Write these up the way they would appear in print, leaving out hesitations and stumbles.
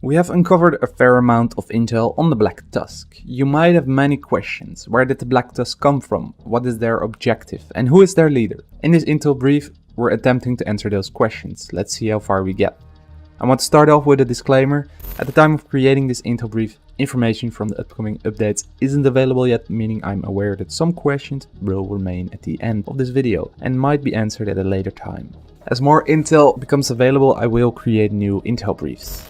We have uncovered a fair amount of intel on the Black Tusk. You might have many questions. Where did the Black Tusk come from? What is their objective? And who is their leader? In this intel brief, we're attempting to answer those questions. Let's see how far we get. I want to start off with a disclaimer. At the time of creating this intel brief, information from the upcoming updates isn't available yet, meaning I'm aware that some questions will remain at the end of this video and might be answered at a later time. As more intel becomes available, I will create new intel briefs.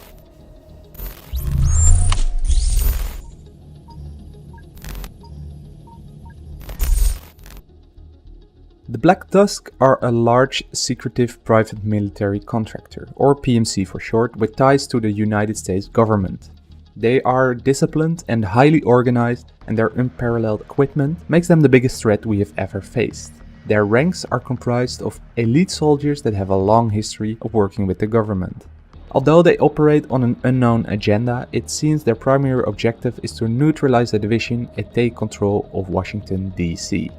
The Black Tusk are a large, secretive private military contractor, or PMC for short, with ties to the United States government. They are disciplined and highly organized, and their unparalleled equipment makes them the biggest threat we have ever faced. Their ranks are comprised of elite soldiers that have a long history of working with the government. Although they operate on an unknown agenda, it seems their primary objective is to neutralize the division and take control of Washington, D.C.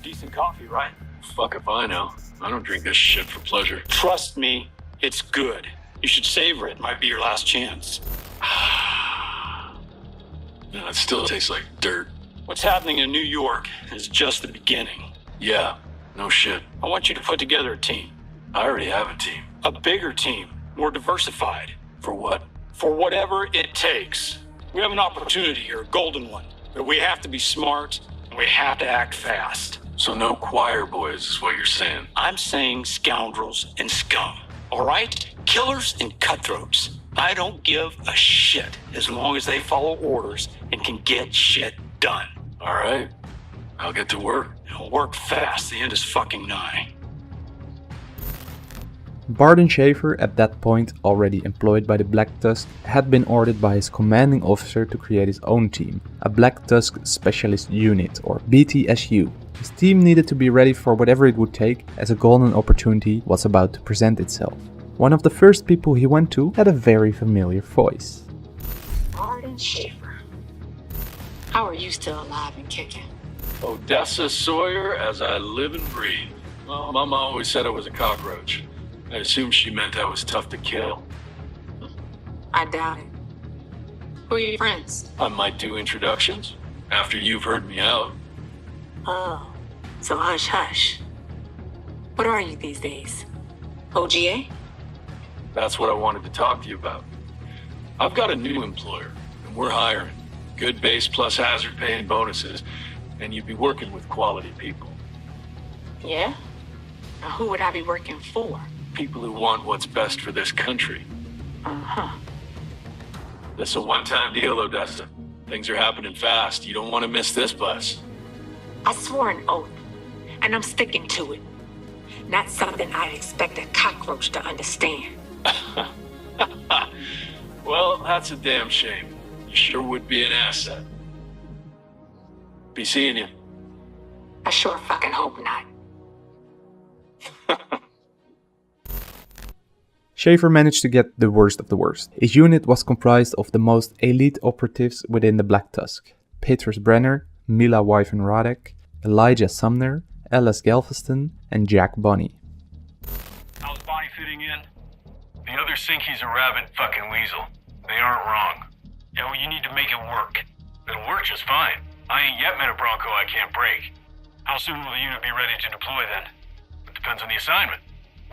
Decent coffee, right? Fuck if I know. I don't drink this shit for pleasure. Trust me, it's good. You should savor it. Might be your last chance. No, it still tastes like dirt. What's happening in New York is just the beginning. Yeah, no shit. I want you to put together a team. I already have a team. A bigger team, more diversified. For what? For whatever it takes. We have an opportunity here, a golden one. But we have to be smart, and we have to act fast. So no choir boys is what you're saying. I'm saying scoundrels and scum. All right? Killers and cutthroats. I don't give a shit as long as they follow orders and can get shit done. All right. I'll get to work. It'll work fast. The end is fucking nigh. Barden Schaefer, at that point already employed by the Black Tusk, had been ordered by his commanding officer to create his own team, a Black Tusk Specialist Unit, or BTSU. His team needed to be ready for whatever it would take, as a golden opportunity was about to present itself. One of the first people he went to had a very familiar voice. Barden Schaefer. How are you still alive and kicking? Odessa Sawyer as I live and breathe. Well, Mama always said I was a cockroach. I assumed she meant I was tough to kill. I doubt it. Who are your friends? I might do introductions after you've heard me out. Oh, so hush hush. What are you these days? OGA? That's what I wanted to talk to you about. I've got a new employer, and we're hiring. Good base plus hazard pay and bonuses, and you'd be working with quality people. Yeah? Now who would I be working for? People who want what's best for this country. Uh-huh. This is a one-time deal, Odessa. Things are happening fast. You don't want to miss this bus. I swore an oath, and I'm sticking to it. Not something I'd expect a cockroach to understand. Well, that's a damn shame. You sure would be an asset. Be seeing you. I sure fucking hope not. Schaefer managed to get the worst of the worst. His unit was comprised of the most elite operatives within the Black Tusk. Petrus Brenner, Mila Wyvern-Radek, Elijah Sumner, Alice Galveston, and Jack Bonney. How's Bonnie fitting in? The others think he's a rabid fucking weasel. They aren't wrong. Yeah, well, you need to make it work. It'll work just fine. I ain't yet met a Bronco I can't break. How soon will the unit be ready to deploy then? It depends on the assignment.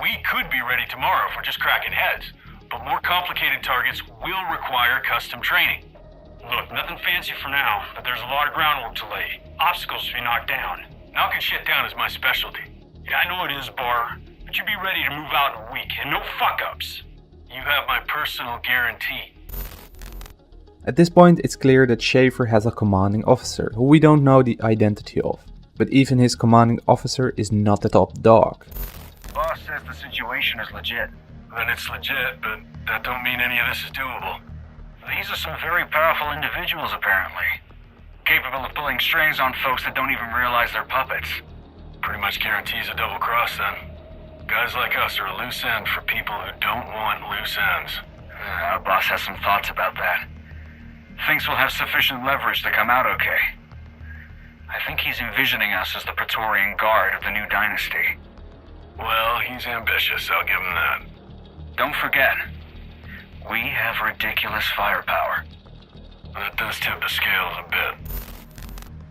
We could be ready tomorrow if we're just cracking heads, but more complicated targets will require custom training. Look, nothing fancy for now, but there's a lot of groundwork to lay. Obstacles to be knocked down. Knocking shit down is my specialty. Yeah, I know it is, Bar, but you be ready to move out in a week, and no fuck-ups. You have my personal guarantee. At this point, it's clear that Schaefer has a commanding officer, who we don't know the identity of. But even his commanding officer is not the top dog. Boss says the situation is legit. Then it's legit, but that don't mean any of this is doable. These are some very powerful individuals, apparently. Capable of pulling strings on folks that don't even realize they're puppets. Pretty much guarantees a double cross, then. Guys like us are a loose end for people who don't want loose ends. Our boss has some thoughts about that. Thinks we'll have sufficient leverage to come out okay. I think he's envisioning us as the Praetorian Guard of the new dynasty. Well, he's ambitious, I'll give him that. Don't forget, we have ridiculous firepower. That does tip the scales a bit.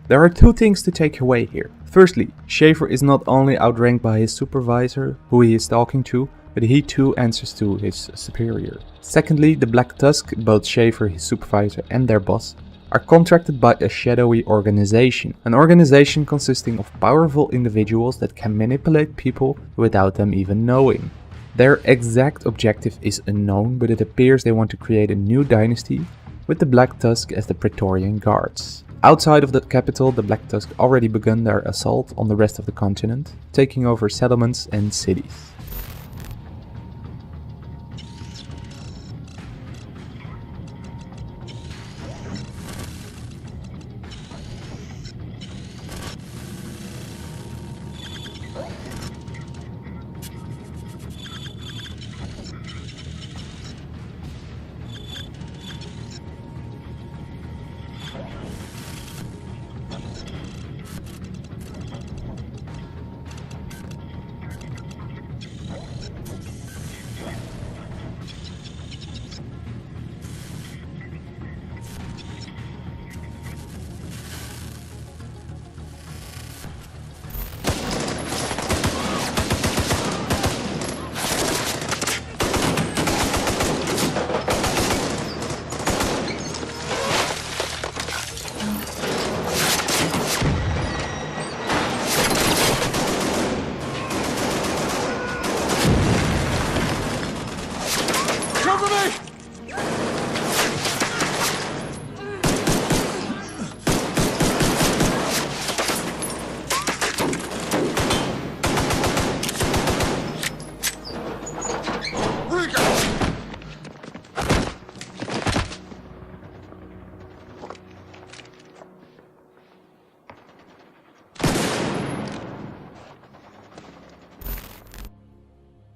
There are two things to take away here. Firstly, Schaefer is not only outranked by his supervisor, who he is talking to, but he too answers to his superior. Secondly, the Black Tusk, both Schaefer, his supervisor, and their boss, are contracted by a shadowy organization. An organization consisting of powerful individuals that can manipulate people without them even knowing. Their exact objective is unknown, but it appears they want to create a new dynasty with the Black Tusk as the Praetorian Guards. Outside of the capital, the Black Tusk already begun their assault on the rest of the continent, taking over settlements and cities.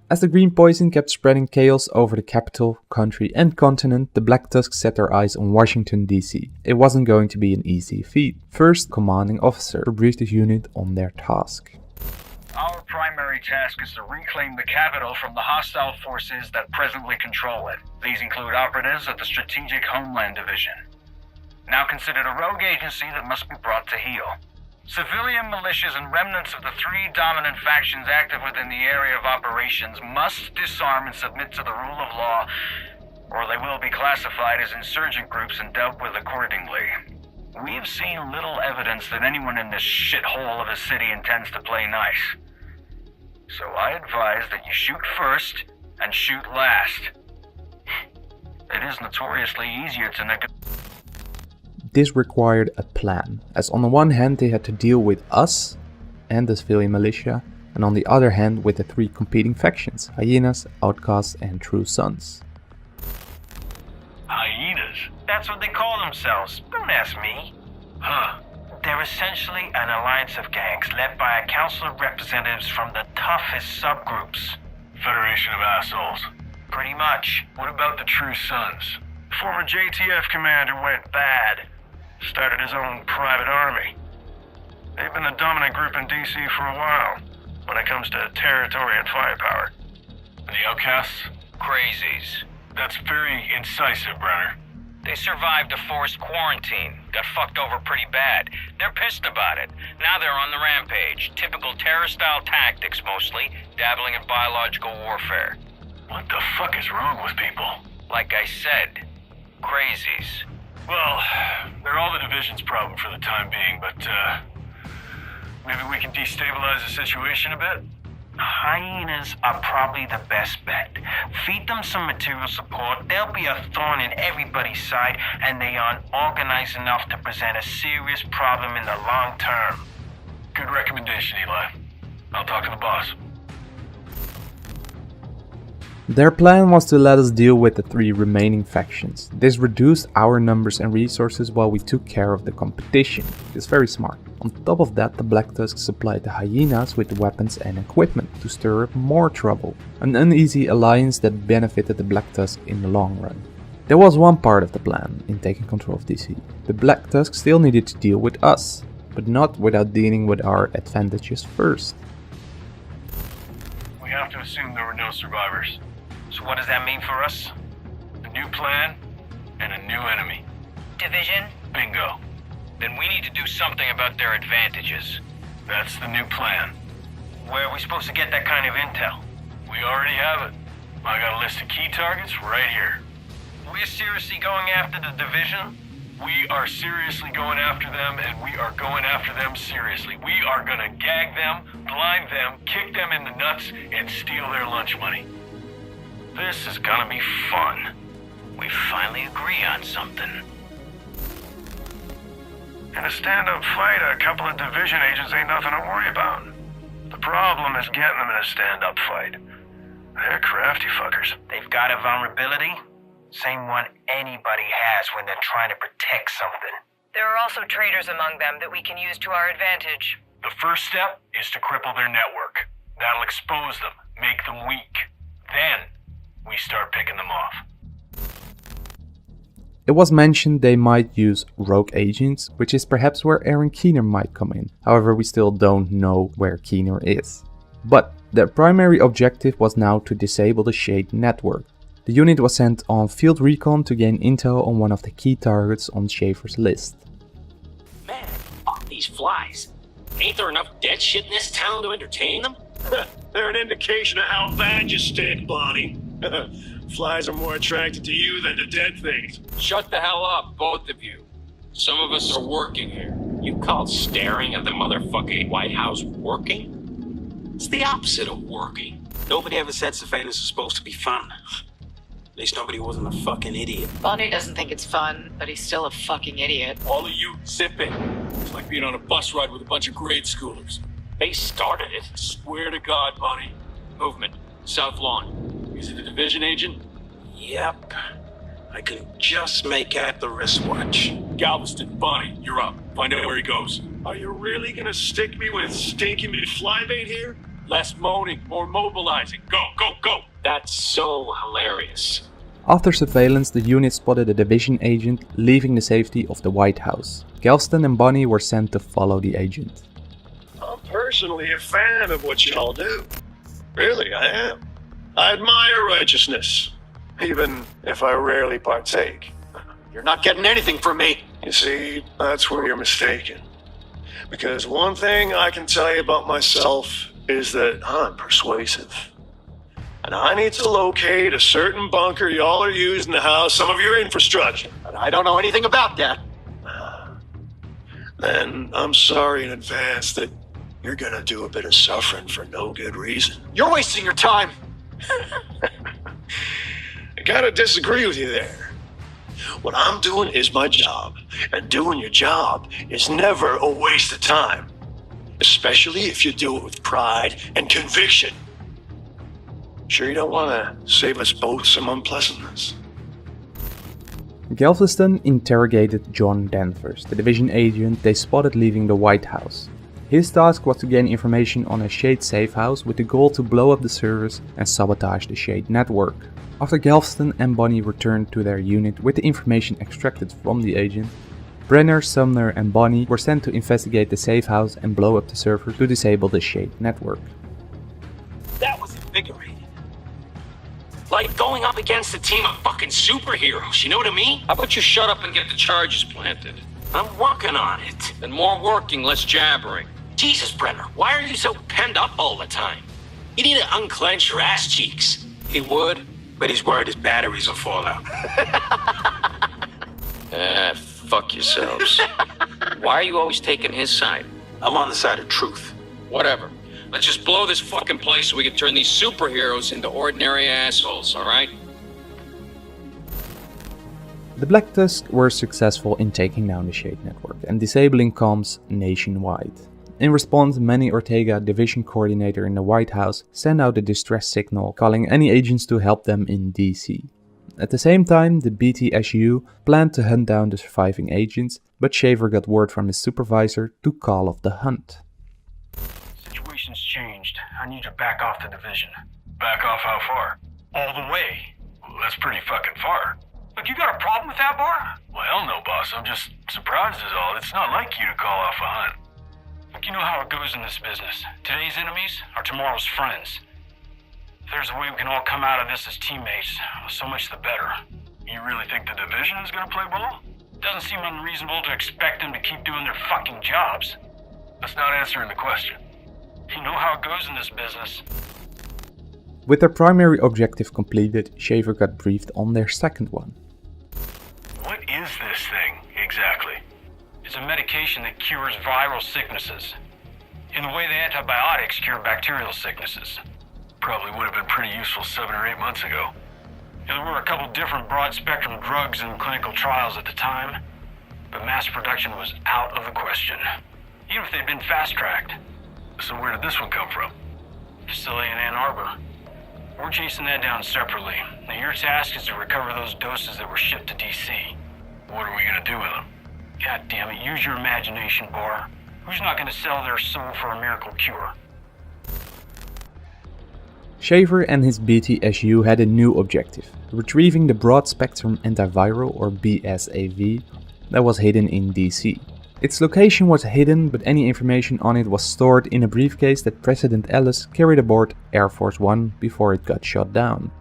As the green poison kept spreading chaos over the capital, country and continent, the Black Tusk set their eyes on Washington DC. It wasn't going to be an easy feat. First, commanding officer briefed his unit on their task. Our primary task is to reclaim the capital from the hostile forces that presently control it. These include operatives of the Strategic Homeland Division, now considered a rogue agency that must be brought to heel. Civilian militias and remnants of the three dominant factions active within the area of operations must disarm and submit to the rule of law, or they will be classified as insurgent groups and dealt with accordingly. We've seen little evidence that anyone in this shithole of a city intends to play nice. So I advise that you shoot first and shoot last. It is notoriously easier to negotiate. This required a plan, as on the one hand they had to deal with us and the civilian militia, and on the other hand with the three competing factions, Hyenas, Outcasts and True Sons. Hyenas? That's what they call themselves. Don't ask me. Huh. They're essentially an alliance of gangs led by a council of representatives from the toughest subgroups. Federation of assholes. Pretty much. What about the True Sons? Former JTF commander went bad. Started his own private army. They've been the dominant group in DC for a while, when it comes to territory and firepower. And the Outcasts? Crazies. That's very incisive, Brenner. They survived a forced quarantine, got fucked over pretty bad. They're pissed about it. Now they're on the rampage. Typical terror-style tactics mostly, dabbling in biological warfare. What the fuck is wrong with people? Like I said, crazies. Well, they're all the division's problem for the time being, but, maybe we can destabilize the situation a bit? Hyenas are probably the best bet. Feed them some material support, they'll be a thorn in everybody's side, and they aren't organized enough to present a serious problem in the long term. Good recommendation, Eli. I'll talk to the boss. Their plan was to let us deal with the three remaining factions. This reduced our numbers and resources while we took care of the competition. It's very smart. On top of that, the Black Tusk supplied the Hyenas with weapons and equipment to stir up more trouble. An uneasy alliance that benefited the Black Tusk in the long run. There was one part of the plan in taking control of DC. The Black Tusk still needed to deal with us, but not without dealing with our advantages first. have to assume there were no survivors. So what does that mean for us? A new plan and a new enemy. Division? Bingo. Then we need to do something about their advantages. That's the new plan. Where are we supposed to get that kind of intel? We already have it. I got a list of key targets right here. We're seriously going after the division? We are seriously going after them, and we are going after them seriously. We are gonna gag them, blind them, kick them in the nuts, and steal their lunch money. This is gonna be fun. We finally agree on something. In a stand-up fight, a couple of division agents ain't nothing to worry about. The problem is getting them in a stand-up fight. They're crafty fuckers. They've got a vulnerability? Same one anybody has when they're trying to protect something. There are also traitors among them that we can use to our advantage. The first step is to cripple their network. That'll expose them, make them weak. Then, we start picking them off. It was mentioned they might use rogue agents, which is perhaps where Aaron Keener might come in. However, we still don't know where Keener is. But their primary objective was now to disable the Shade network. The unit was sent on field recon to gain intel on one of the key targets on Schaefer's list. Man, fuck these flies. Ain't there enough dead shit in this town to entertain them? They're an indication of how bad you stink, Bonnie. Flies are more attracted to you than to dead things. Shut the hell up, both of you. Some of us are working here. You call staring at the motherfucking White House working? It's the opposite of working. Nobody ever said surveillance is supposed to be fun. At least nobody wasn't a fucking idiot. Bonnie doesn't think it's fun, but he's still a fucking idiot. All of you, zip it. It's like being on a bus ride with a bunch of grade schoolers. They started it. Swear to God, Bonnie. Movement. South lawn. Is it a division agent? Yep. I can just make out the wristwatch. Galveston, Bonnie, you're up. Find out where he goes. Are you really gonna stick me with stinky McFlybait here? Less moaning, more mobilizing. Go, go, go! That's so hilarious. After surveillance, the unit spotted a division agent leaving the safety of the White House. Galveston and Bonnie were sent to follow the agent. I'm personally a fan of what y'all do. Really, I am. I admire righteousness, even if I rarely partake. You're not getting anything from me. You see, that's where you're mistaken. Because one thing I can tell you about myself is that I'm persuasive. And I need to locate a certain bunker y'all are using to house some of your infrastructure. But I don't know anything about that. Then I'm sorry in advance that you're gonna do a bit of suffering for no good reason. You're wasting your time. I gotta disagree with you there. What I'm doing is my job, and doing your job is never a waste of time. Especially if you do it with pride and conviction. Sure you don't want to save us both some unpleasantness? Galveston interrogated John Danvers, the division agent they spotted leaving the White House. His task was to gain information on a Shade safe house with the goal to blow up the servers and sabotage the Shade network. After Galveston and Bonnie returned to their unit with the information extracted from the agent, Brenner, Sumner and Bonnie were sent to investigate the safe house and blow up the server to disable the Shade network. That was invigorating. Like going up against a team of fucking superheroes, you know what I mean? How about you shut up and get the charges planted? I'm working on it. Then more working, less jabbering. Jesus, Brenner, why are you so penned up all the time? You need to unclench your ass cheeks. He would, but he's worried his batteries will fall out. Fuck yourselves. Why are you always taking his side? I'm on the side of truth. Whatever. Let's just blow this fucking place so we can turn these superheroes into ordinary assholes, alright? The Black Tusk were successful in taking down the Shade network and disabling comms nationwide. In response, Manny Ortega, division coordinator in the White House, sent out a distress signal calling any agents to help them in DC. At the same time, the BTSU planned to hunt down the surviving agents, but Shaver got word from his supervisor to call off the hunt. Situation's changed. I need to back off the division. Back off how far? All the way. Well, that's pretty fucking far. Look, you got a problem with that, bar? Well, hell no, boss. I'm just surprised is all. It's not like you to call off a hunt. Look, you know how it goes in this business. Today's enemies are tomorrow's friends. If there's a way we can all come out of this as teammates, so much the better. You really think the division is gonna play ball? Doesn't seem unreasonable to expect them to keep doing their fucking jobs. That's not answering the question. You know how it goes in this business. With their primary objective completed, Shaver got briefed on their second one. What is this thing, exactly? It's a medication that cures viral sicknesses. In the way the antibiotics cure bacterial sicknesses. Probably would have been pretty useful 7 or 8 months ago. There were a couple different broad-spectrum drugs in clinical trials at the time, but mass production was out of the question, even if they'd been fast-tracked. So where did this one come from? Facility in Ann Arbor. We're chasing that down separately. Now your task is to recover those doses that were shipped to DC. What are we gonna do with them? God damn it, use your imagination, Bar. Who's not gonna sell their soul for a miracle cure? Shaver and his BTSU had a new objective, retrieving the broad-spectrum antiviral or BSAV that was hidden in DC. Its location was hidden, but any information on it was stored in a briefcase that President Ellis carried aboard Air Force One before it got shot down.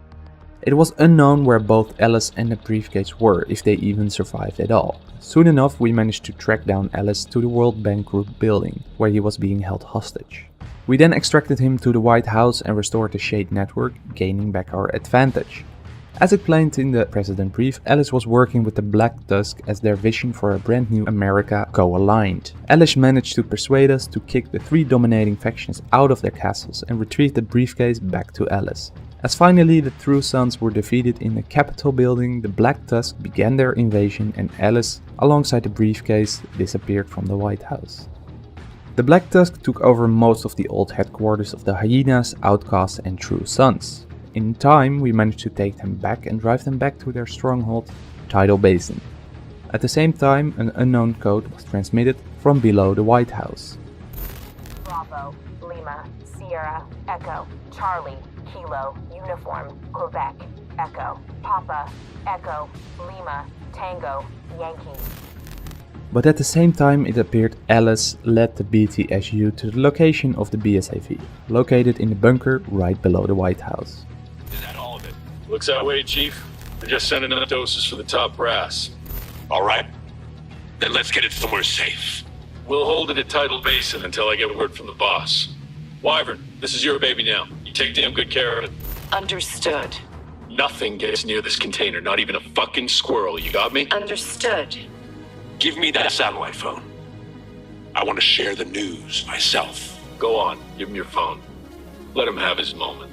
It was unknown where both Ellis and the briefcase were, if they even survived at all. Soon enough we managed to track down Ellis to the World Bank Group building, where he was being held hostage. We then extracted him to the White House and restored the Shade network, gaining back our advantage. As explained in the President brief, Ellis was working with the Black Tusk as their vision for a brand new America co-aligned. Ellis managed to persuade us to kick the 3 dominating factions out of their castles and retrieve the briefcase back to Ellis. As finally the True Sons were defeated in the Capitol building, the Black Tusk began their invasion and Ellis, alongside the briefcase, disappeared from the White House. The Black Tusk took over most of the old headquarters of the Hyenas, Outcasts and True Sons. In time, we managed to take them back and drive them back to their stronghold, Tidal Basin. At the same time, an unknown code was transmitted from below the White House. Bravo, Lima, Sierra, Echo, Charlie, Kilo, Uniform, Quebec, Echo, Papa, Echo, Lima, Tango, Yankee. But at the same time it appeared Ellis led the BTSU to the location of the BSAV, located in the bunker right below the White House. Is that all of it? Looks that way, Chief. We're just sending enough doses for the top brass. All right. Then let's get it somewhere safe. We'll hold it at Tidal Basin until I get word from the boss. Wyvern, this is your baby now. You take damn good care of it. Understood. Nothing gets near this container, not even a fucking squirrel, you got me? Understood. Give me that satellite phone. I want to share the news myself. Go on, give him your phone. Let him have his moment.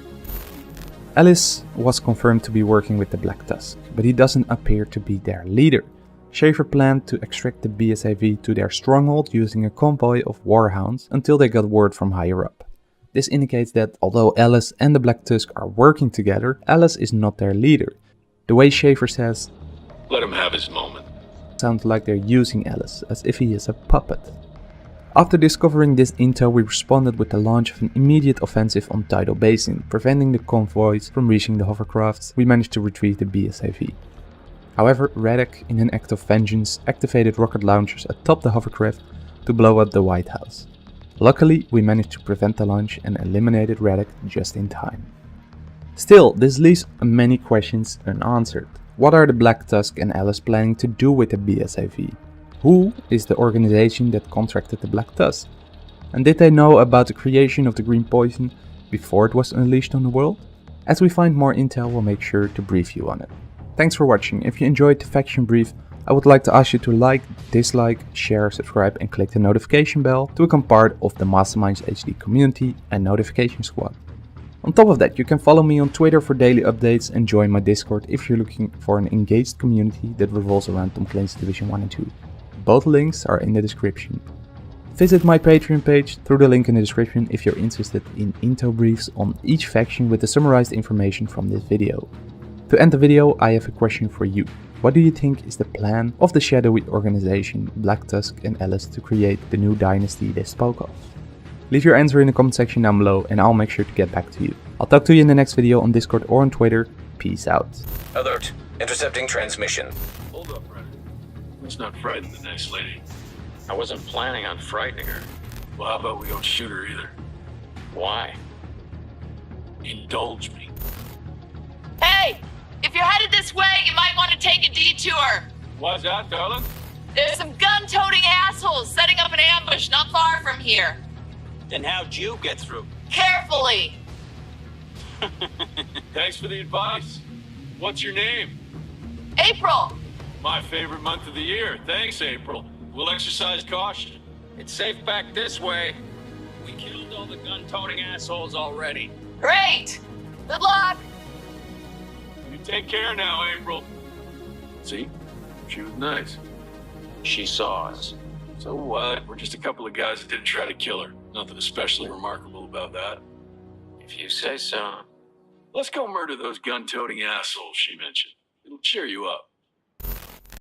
Ellis was confirmed to be working with the Black Tusk, but he doesn't appear to be their leader. Shaver planned to extract the BSAV to their stronghold using a convoy of warhounds until they got word from higher up. This indicates that although Ellis and the Black Tusk are working together, Ellis is not their leader. The way Shaver says, Let him have his moment. sounds like they're using Ellis, as if he is a puppet. After discovering this intel, we responded with the launch of an immediate offensive on Tidal Basin, preventing the convoys from reaching the hovercrafts. We managed to retrieve the BSAV. However, Radek, in an act of vengeance, activated rocket launchers atop the hovercraft to blow up the White House. Luckily, we managed to prevent the launch and eliminated Radek just in time. Still, this leaves many questions unanswered. What are the Black Tusk and Ellis planning to do with the BSAV? Who is the organization that contracted the Black Tusk? And did they know about the creation of the green poison before it was unleashed on the world? As we find more intel, we'll make sure to brief you on it. Thanks for watching. If you enjoyed the faction brief, I would like to ask you to like, dislike, share, subscribe and click the notification bell to become part of the Masterminds HD community and notification squad. On top of that, you can follow me on Twitter for daily updates and join my Discord if you're looking for an engaged community that revolves around Tom Clancy Division 1 and 2. Both links are in the description. Visit my Patreon page through the link in the description if you're interested in intel briefs on each faction with the summarized information from this video. To end the video, I have a question for you. What do you think is the plan of the shadowy organization Black Tusk and Ellis to create the new dynasty they spoke of? Leave your answer in the comment section down below and I'll make sure to get back to you. I'll talk to you in the next video on Discord or on Twitter. Peace out. Alert. Intercepting transmission. Hold up, Red. Let's not frighten the nice lady. I wasn't planning on frightening her. Well, how about we don't shoot her either? Why? Indulge me. Hey! If you're headed this way, you might want to take a detour. Why's that, darling? There's some gun-toting assholes setting up an ambush not far from here. Then how'd you get through? Carefully! Thanks for the advice. What's your name? April! My favorite month of the year. Thanks, April. We'll exercise caution. It's safe back this way. We killed all the gun-toting assholes already. Great! Good luck! You take care now, April. See? She was nice. She saw us. So what? We're just a couple of guys that didn't try to kill her. Nothing especially remarkable about that. If you say so. Let's go murder those gun-toting assholes she mentioned. It'll cheer you up.